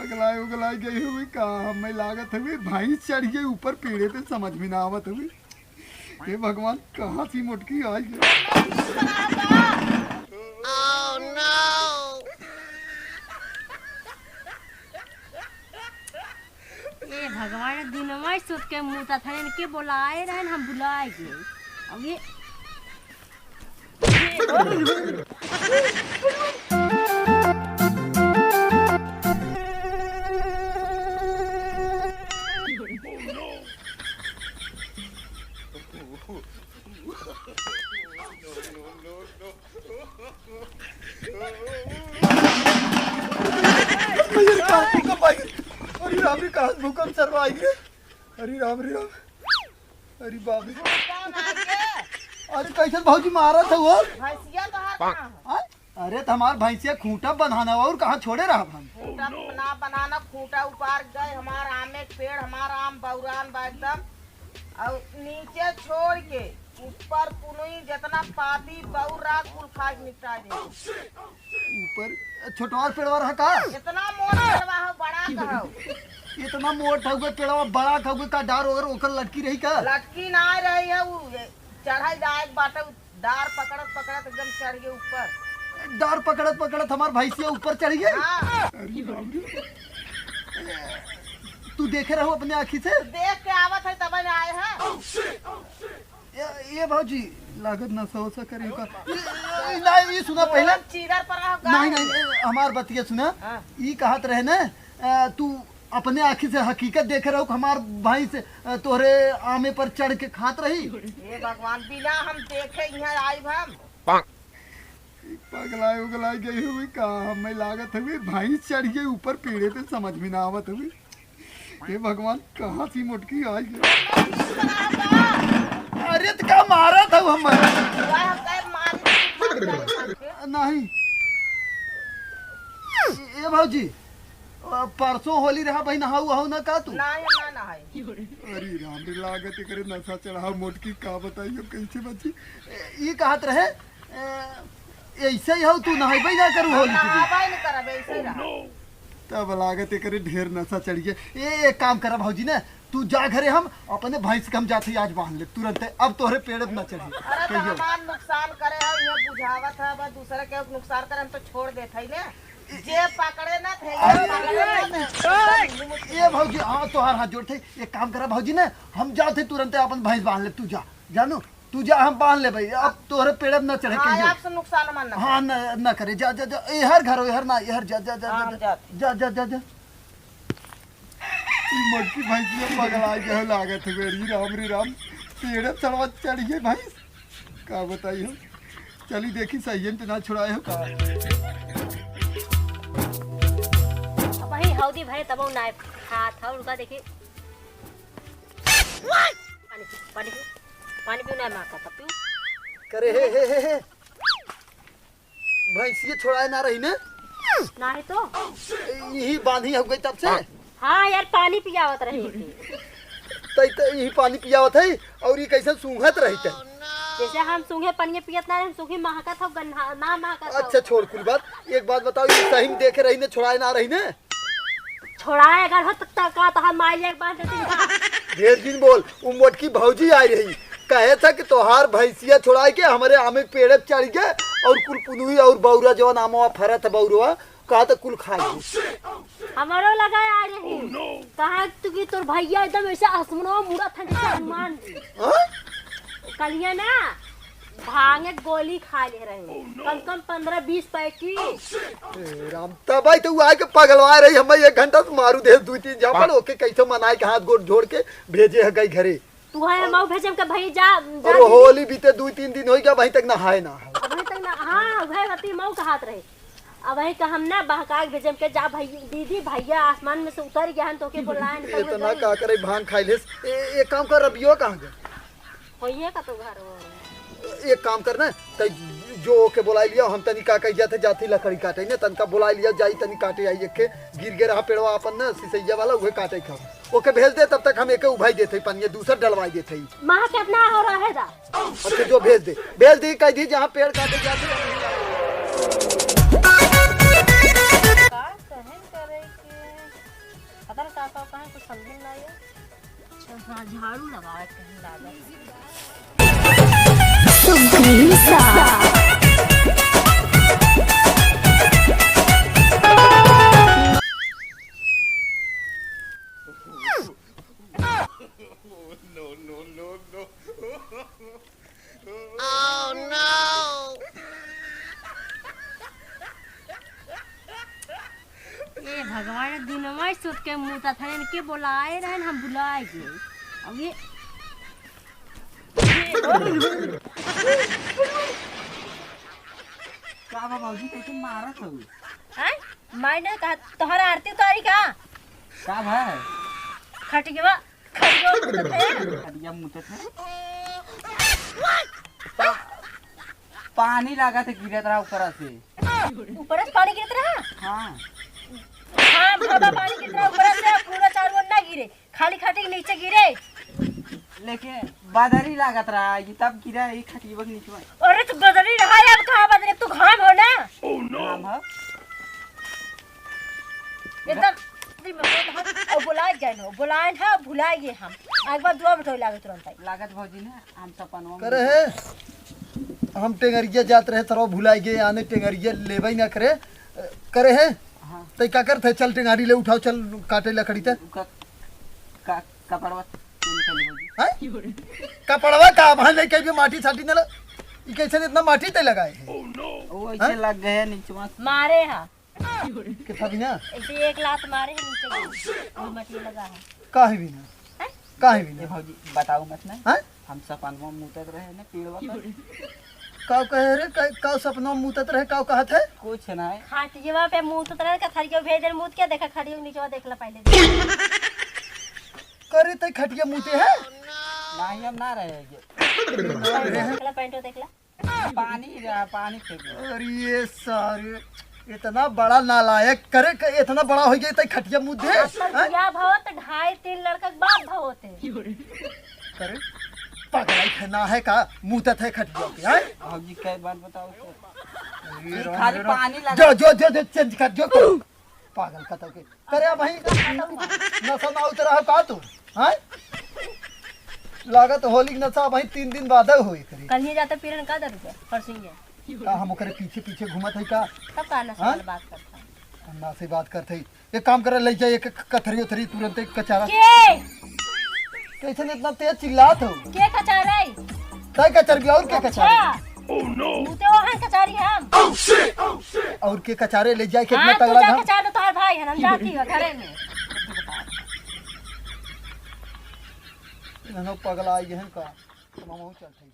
पगलाए उगलाए गई हुई कहाँ मैं लागत हुई भाई चढ़ गई ऊपर पेड़े पे समझ में ना आवत हुई। हे भगवान कहाँ सी मुटकी आई ये भगवान दिन सोच के मुँह था इनके बुलाए रहे हम बुलाए गए अब ये अरे राम रे कहाँ भूकंप सर्व आई रे। अरे राम रे राम। अरे बाप रे अरे कैसे भाजी मारा था वो अरे तो हमार भैंसिया खूंटा बनाना और कहाँ छोड़े रहा हम खूंटा ना बनाना खूंटा ऊपर गए हमारा आम एक पेड़ हमारा आम बौरान बा एकदम और नीचे छोड़ के ऊपर पुनई जितना पाती बौरा कुल खा के निपटा दे ऊपर छोटवार पेड़वा रहा का इतना मोटा पेड़वा हो बड़ा कहो इतना मोटा हुआ पेड़वा बड़ा खाओगे का डार वगैरह ओकर लटकी रही का लटकी ना रही है वो चढ़ाई जाए बाटे डार पकड़त पकड़त एकदम चढ़ गए ऊपर डार पकड़त पकड़त हमार भैंसिया ऊपर चढ़ गई। हाँ। अरे बाप रे तू देखे रहो अपने आँखी से देख के आवत है तब आए हैं ये भाजी लागत न सो सा करे का नहीं ये सुना पहले चीरर पर नहीं नहीं हमार बतिया सुना ये कहत रहे ना तू अपने आँखी से हकीकत देखे रहो हमार भाई से तोहरे आमे पर चढ़ के खात रही। ये भगवान बिना हम देखे यहाँ आई हम पगलाए उगलाए गई हुई कहाँ मैं लागत हुई भाई चढ़ गई ऊपर पेड़े पे समझ में ना आवत हुई। हे भगवान कहाँ सी मुटकी आई अरे तो क्या मारा था हम नहीं ये भाजी परसों होली रहा भाई नहाऊ वहाऊ ना का तू अरे राम रे लागत करे नशा चढ़ा मोटकी का बताइयो कैसे बची ये कहत रहे ऐसे ही हो तू नहाई ना करू होली तब लागत करे ढेर नशा चढ़ गया। ये एक काम करा भाजी ना तू जा घरे हम अपने भैंस के हम जाते आज बांध ले तुरंत अब तोहरे पेड़ न चढ़े नुकसान करे है ये बुझावत है बस दूसरे के नुकसान करे हम तो छोड़ देते है ना जे पकड़े ना थे ये भौजी हाँ तोहार हाथ जोड़ते एक काम करा भौजी ना हम जाते तुरंत अपन भैंस बांध ले तू जा जानू तू जा हम बांध ले भाई अब तोहरे पेड़ न चढ़े आपसे नुकसान मन हाँ न करे जा जा जा हर घर हर ना हर जा जा जा जा जा जा जा मोटी भैंसिया पगला गए लागत रे राम पेड़ चढ़वा चढ़ गए भैंस का बताइए चली देखी सही ना छुड़ाए हो का वही हौदी भरे तब ना हाथ था उनका देखिए पानी पानी पानी पीना है माँ का तब पीऊ करे हे भैंसिया छुड़ाए ना रही ना नहीं तो यही बांधी हो गई तब से हाँ यार पानी पियावत रही तई तो यही पानी पियावत है और ये कैसे सूंघत रही थे जैसे हम सूंघे पनिये पियत ना हम सूंघी महका था गन्हा ना महका था। अच्छा छोड़ कुल बात एक बात बताओ ये सही में देखे रही ने छुड़ाए ना रही ने छोड़ाए अगर हो तक का तो हम मार ले एक बार देती ढेर दिन बोल वो मोटकी भौजी आई रही कहे था कि तोहार भैंसिया छुड़ाए के हमारे आमे पेड़ चढ़ गए और कुल पुनुई और बौरा जो नामवा फरत बौरुआ कहा तो कुल खा हमारो लगा आ रही कहा तू कि तोर भैया एकदम ऐसे आसमानवा मुड़ा था जैसे हनुमान कलिया ना भांगे गोली खा ले रहे कम कम 15-20 पैकेट राम तब भाई तो आके पगलवा रही हमें 1 घंटा से मारू दे 2-3 जापन ओके कैसे मनाए के हाथ गोड़ जोड़ के भेजे है गई घरे तू है मऊ भेजम के भाई जा और होली बीते 2-3 दिन हो गया वहीं तक नहाए ना अभी तक ना हां भाई अति मऊ का हाथ रहे अब वही का हम ना बहका भेजम के जा भाई दीदी भैया आसमान में से उतर गया तो के बुलाए इतना का करे भांग खाई लेस एक काम कर रबियो कहां गए होइए का तो घर एक काम करना जो के बुलाई लिया हम तनी का कह जाते जाती लकड़ी काटे ने तनका बुलाई लिया जाई तनी काटे आई एक के गिर गे रहा पेड़वा अपन ना सिसैया वाला उहे काटे खा ओके भेज दे तब तक हम एके उभाई देते पनिया दूसरा डलवाई देते मां कितना हो रहा है दा अच्छा जो भेज दे कह दी जहां पेड़ काटे जाते तो समझ ना आया। अच्छा हाँ झाड़ू लगा कहीं लागत ये भगवान दिनवा सोच के मुँह था इनके बुलाए रहे हम बुलाए गए अब ये का बाबूजी कैसे मारत हो? हैं मैंने कहा तोहरा आरती उतारी का भाई खटिया खटिया मुते थे पानी लगा थे गिरत रहा ऊपर से पानी गिरत रहा। हाँ हाँ बाबा पानी गिरत रहा ऊपर से पूरा चारों ओर ना गिरे खाली खटी के नीचे गिरे लेकिन बादरी लागत रहा ये तब गिरा ये खटिया के नीचे। अरे तो बदली रहा है अब कहाँ बदले तू घाम हो ना घाम एकदम अब बुलाए जाए बुलाए था भुलाइए हम एक बार दुआ बैठो लागे तुरंत लागत भौजी ने हम सपनवा करे है हम टेंगरिया जात रहे तरह भुलाई गए आने टेंगरिया लेबई ना करे करे है। हाँ तो क्या करते चल टेंगारी ले उठाओ चल काटे लकड़ी ते कपड़वा कपड़वा का वहां ले के भी माटी छाटी न ई कैसे इतना माटी ते लगाए है वो ऐसे लग गए नीचे मारे हाँ के था भी ना ऐसे एक लात मारे हैं नीचे वो मटी लगा है काहे भी ना काहे भी ये ना भौजी बताओ मत ना हैं हम सपनवा मुतत रहे ना पेड़वा पर का कहे रे का सपना मुतत रहे का कहत है कुछ ना है खाटिया पे मुंह तो तरह का खड़ियो भेज दे मुंह क्या देखा खड़ियो नीचे देखला पहले करे ते खटिया मुते है नहीं हम ना रहे देखला पैंटो देखला पानी फेंक अरे ये सारे इतना बड़ा नालायक करे इतना बड़ा हो गया ते खटिया मुते है क्या भवत 2.5-3 लड़का के बाप भवते करे पगलाई खाना है का मुतत है खटिया पे हैं भौजी कई बार बताओ तो खाली पानी लगा जो चेंज कर जो पागल कतौ के करे भाई नशा ना उतरा का तू हैं लागत होली नशा भाई 3 दिन बाद होई करे कल ही जाते पीरन का दर रुपया परसिंगे का हम ओकरे पीछे पीछे घुमत है का तब का ना हाँ? बात करता अन्ना से बात करते ही एक काम करे ले जाए एक कथरी उथरी तुरंत एक कचारा के कैसे इतना तेज चिल्लात हो के कचारे काय कचर भी और के कचारे मुते वो है कचारी हम और के कचारे ले जाए कितना हाँ तू तगड़ा जा घाम कचार तो भाई है हम जाती हो घरे में पगला आई है का हम चलते